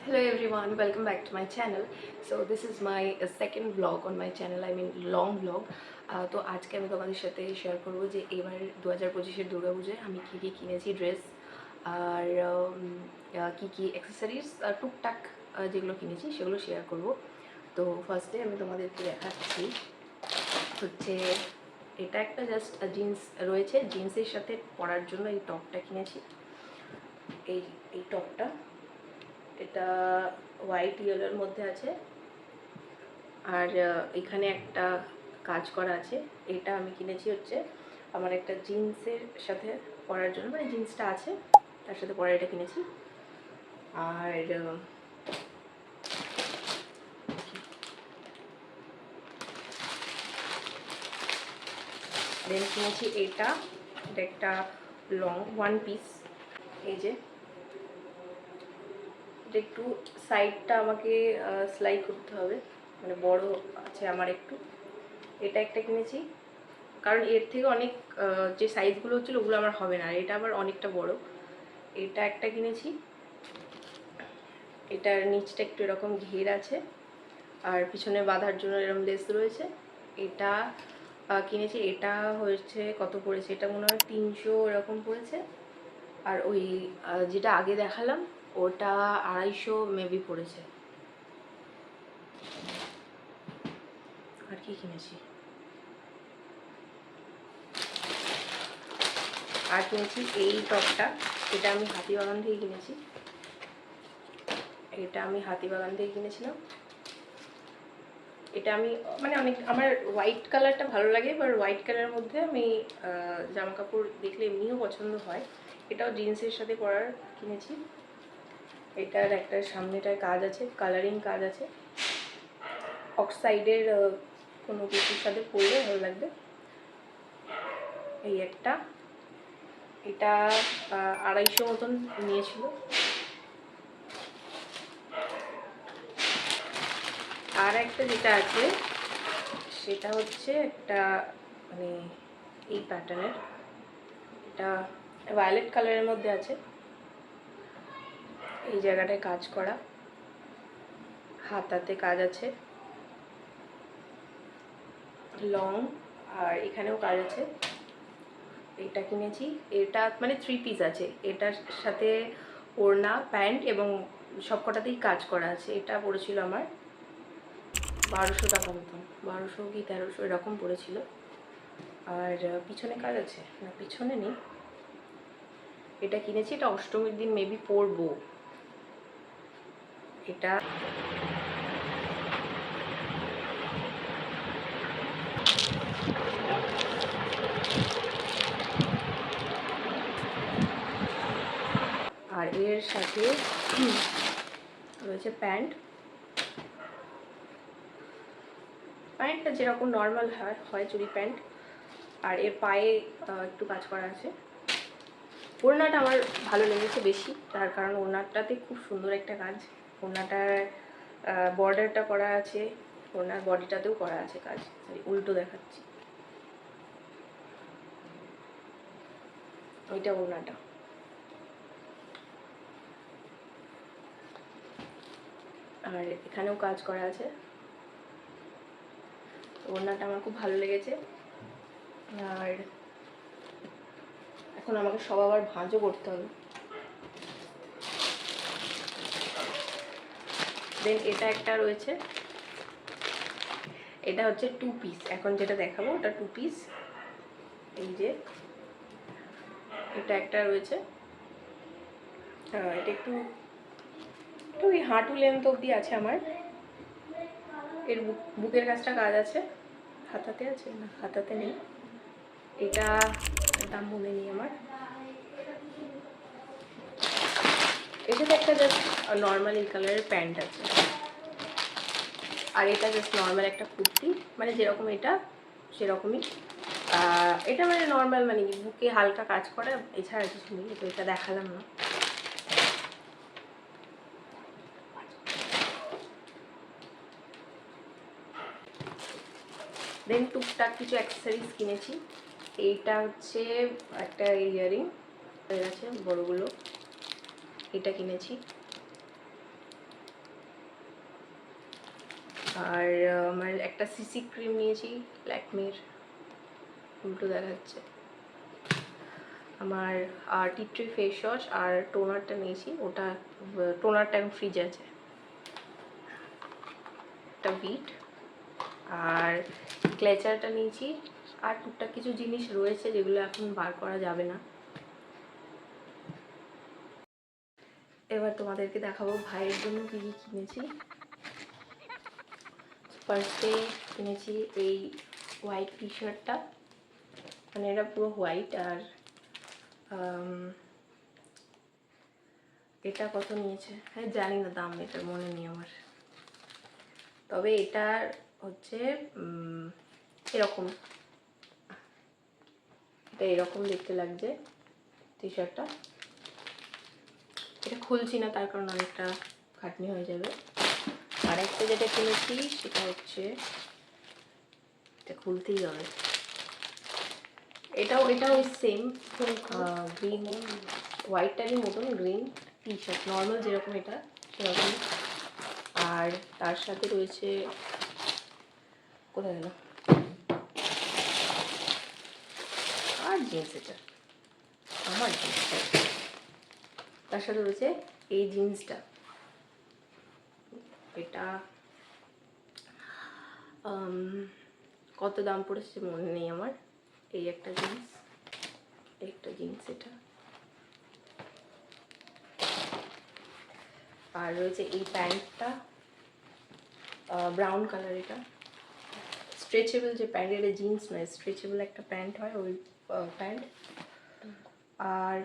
Hello everyone, welcome back to my channel. So this is my second vlog on my channel, I mean long vlog. তো আজকে আমি তোমাদের সাথে share করবো যে এবার 2025-এর দুর্গাপুজোয় আমি কী কী কিনেছি ড্রেস আর কী কী অ্যাক্সেসরিজ টুকটাক যেগুলো কিনেছি সেগুলো শেয়ার করব। তো ফার্স্টে আমি তোমাদেরকে দেখাচ্ছি হচ্ছে এটা একটা জাস্ট জিন্স রয়েছে, জিন্সের সাথে পরার জন্য এই টপটা কিনেছি। এই এই টপটা এটা হোয়াইট ইয়েলোর মধ্যে আছে আর এখানে একটা কাজ করা আছে। এটা আমি কিনেছি হচ্ছে আমার একটা জিন্সের সাথে পরার জন্য, মানে জিন্সটা আছে তার সাথে পরা এটা কিনেছি। আর দেন কিনেছি এটা একটা লং ওয়ান পিস। এই যে এটা একটু সাইডটা আমাকে সেলাই করতে হবে, মানে বড় আছে আমার একটু। এটা একটা কিনেছি কারণ এর থেকে অনেক যে সাইজগুলো হচ্ছিলো ওগুলো আমার হবে না, আর এটা আবার অনেকটা বড়। এটা একটা কিনেছি, এটার নিচটা একটু এরকম ঘের আছে আর পিছনে বাঁধার জন্য এরকম লেস রয়েছে। এটা কিনেছি, এটা হয়েছে কত পড়েছে, এটা মনে হয় 300 এরকম পড়েছে। আর ওই যেটা আগে দেখালাম ওটা 250 মেবি পড়েছে। আর কি কিনেছি, আর কিনেছি এই টপটা, এটা আমি হাতিবাগান থেকে কিনেছি। এটা আমি হাতিবাগান থেকে কিনেছিলাম। এটা আমি মানে অনেক আমার হোয়াইট কালারটা ভালো লাগে, এবার হোয়াইট কালারের মধ্যে আমি জামা কাপড় দেখলে এমনিও পছন্দ হয়। এটাও জিন্সের সাথে পরার কিনেছি। এটার একটা সামনেটায় কাজ আছে, কালারিং কাজ আছে, অক্সাইডের কোনো কিছুর সাথে পরলে ভালো লাগবে। এই একটা, এটা 250 মতন নিয়েছিল। আর একটা যেটা আছে সেটা হচ্ছে একটা মানে এই প্যাটার্নের, এটা ভায়োলেট কালারের মধ্যে আছে, এই জায়গাটায় কাজ করা, হাতাতে কাজ আছে লং, আর এখানেও কাজ আছে। এটা কিনেছি, এটা মানে 3 পিস আছে, এটার সাথে ওড়না প্যান্ট এবং সবকটাতেই কাজ করা আছে। এটা পড়েছিল আমার 1200 টাকা মতন, 1200 কি 1300 এরকম পড়েছিল। আর পিছনে কাজ আছে না, পিছনে নেই। এটা কিনেছি, এটা অষ্টমীর দিন মেবি পরবো। এটা আর এর সাথে রয়েছে প্যান্ট, প্যান্টটা যেরকম নর্মাল হয় চুড়ি প্যান্ট, আর এর পায়ে একটু কাজ করা আছে। ওড়নাটা আমার ভালো লেগেছে বেশি, তার কারণ ওড়নাটাতে খুব সুন্দর একটা কাজ, ওড়নাটার বর্ডারটা করা আছে, ওড়নার বডিটাতেও করা আছে কাজ। উল্টো দেখাচ্ছি, ওইটা ওড়নাটা। আর এখানেও কাজ করা আছে, ওড়নাটা আমার খুব ভালো লেগেছে। আর এখন আমাকে সব আবার ভাঁজও করতে হবে। দেন এটা একটা রয়েছে, এটা হচ্ছে 2 পিস, এখন যেটা দেখাবো ওটা 2 পিস। এই যে এটা একটা রয়েছে, এটা একটু ওই হাঁটু লেন্থ অবধি আছে আমার। এর বুকের কাছটা কাজ আছে, হাতাতে আছে না, হাতাতে নেই। এটা দাম মনে নেই আমার। এর সাথে একটা জাস্ট নর্মাল এই কালারের প্যান্ট আছে, আর এটা জাস্ট নর্মাল একটা কুর্তি, মানে যেরকম এটা সেরকমই। এটা মানে নর্মাল, মানে বুকে হালকা কাজ করা, এছাড়া কিছু নেই। তো এটা দেখালাম না। দেন টুকটাক কিছু অ্যাক্সেসরিজ কিনেছি। এইটা হচ্ছে একটা ইয়ারিং আছে বড়গুলো, এটা কিনেছি। আর আমার একটা সিসি ক্রিম নিয়েছি ল্যাকমির, উল্টো দেখাচ্ছে। আমার টি ট্রি ফেস ওয়াশ আর টোনারটা নিয়েছি, ওটা টোনারটা এখন ফ্রিজে আছে। একটা বিট আর ক্লেচারটা নিয়েছি। আর টুকটাক কিছু জিনিস রয়েছে যেগুলো এখন বার করা যাবে না। এবার তোমাদেরকে দেখাবো ভাইয়ের জন্য কী কী কিনেছি। ফার্স্টে কিনেছি এই হোয়াইট টি শার্টটা, মানে এটা পুরো হোয়াইট। আর এটা কত নিয়েছে হ্যাঁ জানি না দাম, এটা মনে নেই আমার। তবে এটার হচ্ছে এরকম, এটা এরকম দেখতে লাগছে টি শার্টটা। এটা খুলছি না তার কারণ অনেকটা খাটনি হয়ে যাবে। আর একটা যেটা কিনেছি সেটা হচ্ছে, এটা খুলতেই হবে, এটাও ওই সেম গ্রিন হোয়াইটটারই মতন গ্রিন টি শার্ট, নর্মাল যেরকম এটা সেরকম। আর তার সাথে রয়েছে, কোথায় গেল, আর জিন্স, এটা আমার জিন্সটা, তার সাথে রয়েছে এই জিন্সটা। এটা কত দাম পড়েছে মনে নেই আমার। এই একটা জিন্স এটা। আর রয়েছে এই প্যান্টটা, ব্রাউন কালার, এটা স্ট্রেচেবল যে প্যান্ট, এটা জিন্স নয়, স্ট্রেচেবল একটা প্যান্ট হয়, ওই প্যান্ট। আর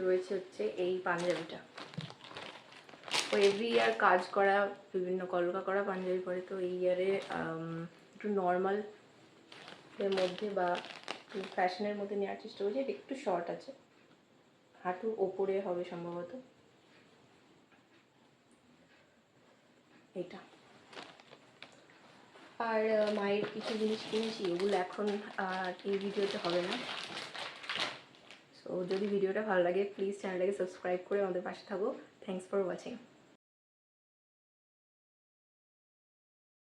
রয়েছে হচ্ছে এই পাঞ্জাবিটা, ও এভরি ইয়ার কাজ করা, বিভিন্ন কলকা করা পাঞ্জাবি পরে, তো এই ইয়ারে একটু নর্মাল এর মধ্যে বা ফ্যাশনের মধ্যে নেওয়ার চেষ্টা করছি। এটা একটু শর্ট আছে, হাঁটুর ওপরে হবে সম্ভবত এটা। আর মায়ের কিছু জিনিস কিনেছি, ওগুলো এখন এই ভিডিওতে হবে না। সো যদি ভিডিওটা ভালো লাগে প্লিজ চ্যানেলটাকে সাবস্ক্রাইব করে আমাদের পাশে থাকো। Thanks for watching.